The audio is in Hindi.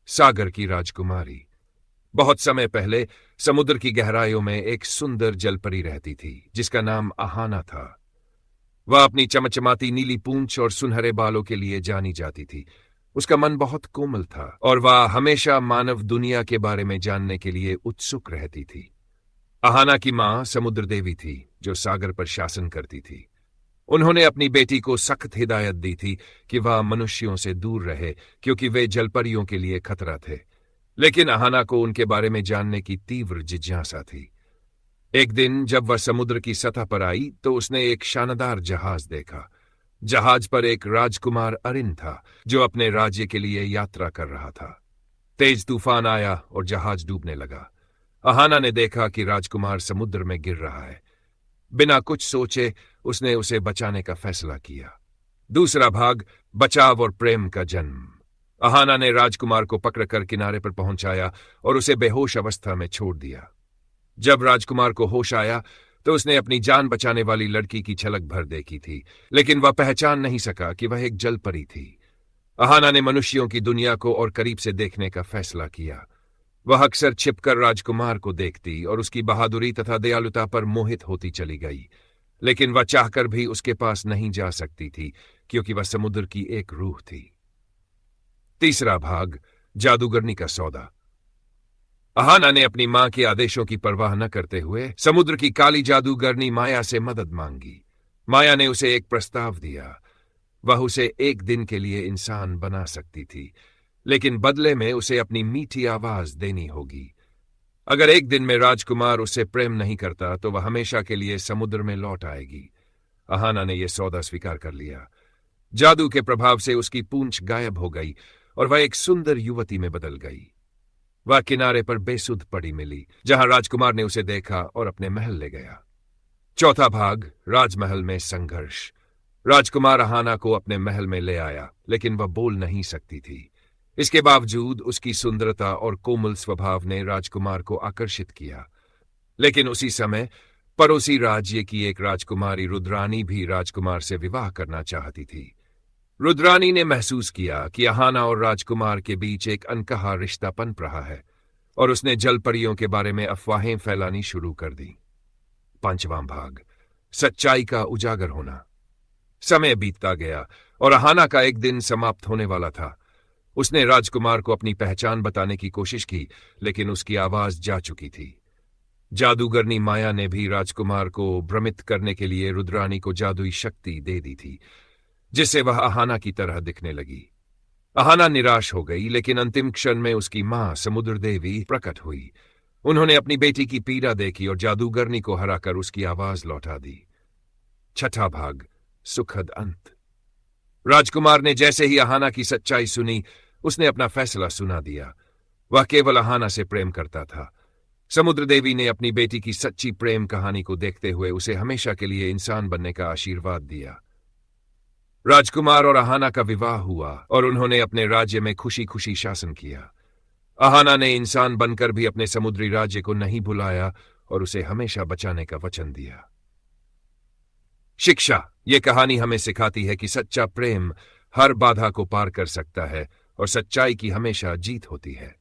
सागर की राजकुमारी। बहुत समय पहले समुद्र की गहराइयों में एक सुंदर जलपरी रहती थी जिसका नाम अहाना था। वह अपनी चमचमाती नीली पूंछ और सुनहरे बालों के लिए जानी जाती थी। उसका मन बहुत कोमल था और वह हमेशा मानव दुनिया के बारे में जानने के लिए उत्सुक रहती थी। अहाना की मां समुद्र देवी थी जो सागर पर शासन करती थी। उन्होंने अपनी बेटी को सख्त हिदायत दी थी कि वह मनुष्यों से दूर रहे क्योंकि वे जलपरियों के लिए खतरा थे। लेकिन अहाना को उनके बारे में जानने की तीव्र जिज्ञासा थी। एक दिन जब वह समुद्र की सतह पर आई तो उसने एक शानदार जहाज देखा। जहाज पर एक राजकुमार अरिन था जो अपने राज्य के लिए यात्रा कर रहा था। तेज तूफान आया और जहाज डूबने लगा। अहाना ने देखा कि राजकुमार समुद्र में गिर रहा है। बिना कुछ सोचे उसने उसे बचाने का फैसला किया। दूसरा भाग, बचाव और प्रेम का जन्म। अहाना ने राजकुमार को पकड़कर किनारे पर पहुंचाया और उसे बेहोश अवस्था में छोड़ दिया। जब राजकुमार को होश आया तो उसने अपनी जान बचाने वाली लड़की की झलक भर देखी थी, लेकिन वह पहचान नहीं सका कि वह एक जलपरी थी। अहाना ने मनुष्यों की दुनिया को और करीब से देखने का फैसला किया। वह अक्सर छिपकर राजकुमार को देखती और उसकी बहादुरी तथा दयालुता पर मोहित होती चली गई, लेकिन वह चाहकर भी उसके पास नहीं जा सकती थी क्योंकि वह समुद्र की एक रूह थी। तीसरा भाग, जादूगरनी का सौदा। अहाना ने अपनी मां के आदेशों की परवाह न करते हुए समुद्र की काली जादूगरनी माया से मदद मांगी। माया ने उसे एक प्रस्ताव दिया। वह उसे एक दिन के लिए इंसान बना सकती थी, लेकिन बदले में उसे अपनी मीठी आवाज देनी होगी। अगर एक दिन में राजकुमार उससे प्रेम नहीं करता तो वह हमेशा के लिए समुद्र में लौट आएगी। अहाना ने यह सौदा स्वीकार कर लिया। जादू के प्रभाव से उसकी पूंछ गायब हो गई और वह एक सुंदर युवती में बदल गई। वह किनारे पर बेसुध पड़ी मिली जहां राजकुमार ने उसे देखा और अपने महल ले गया। चौथा भाग, राजमहल में संघर्ष। राजकुमार अहाना को अपने महल में ले आया, लेकिन वह बोल नहीं सकती थी। इसके बावजूद उसकी सुंदरता और कोमल स्वभाव ने राजकुमार को आकर्षित किया। लेकिन उसी समय पड़ोसी राज्य की एक राजकुमारी रुद्रानी भी राजकुमार से विवाह करना चाहती थी। रुद्रानी ने महसूस किया कि अहाना और राजकुमार के बीच एक अनकहा रिश्ता पनप रहा है और उसने जलपरियों के बारे में अफवाहें फैलानी शुरू कर दी। पांचवां भाग, सच्चाई का उजागर होना। समय बीतता गया और अहाना का एक दिन समाप्त होने वाला था। उसने राजकुमार को अपनी पहचान बताने की कोशिश की, लेकिन उसकी आवाज जा चुकी थी। जादूगरनी माया ने भी राजकुमार को भ्रमित करने के लिए रुद्रानी को जादुई शक्ति दे दी थी, जिससे वह अहाना की तरह दिखने लगी। अहाना निराश हो गई, लेकिन अंतिम क्षण में उसकी मां समुद्र देवी प्रकट हुई। उन्होंने अपनी बेटी की पीड़ा देखी और जादूगरनी को हराकर उसकी आवाज लौटा दी। छठा भाग, सुखद अंत। राजकुमार ने जैसे ही अहाना की सच्चाई सुनी, उसने अपना फैसला सुना दिया। वह केवल अहाना से प्रेम करता था। समुद्र देवी ने अपनी बेटी की सच्ची प्रेम कहानी को देखते हुए उसे हमेशा के लिए इंसान बनने का आशीर्वाद दिया। राजकुमार और अहाना का विवाह हुआ और उन्होंने अपने राज्य में खुशी खुशी शासन किया। अहाना ने इंसान बनकर भी अपने समुद्री राज्य को नहीं भुलाया और उसे हमेशा बचाने का वचन दिया। शिक्षा, ये कहानी हमें सिखाती है कि सच्चा प्रेम हर बाधा को पार कर सकता है और सच्चाई की हमेशा जीत होती है।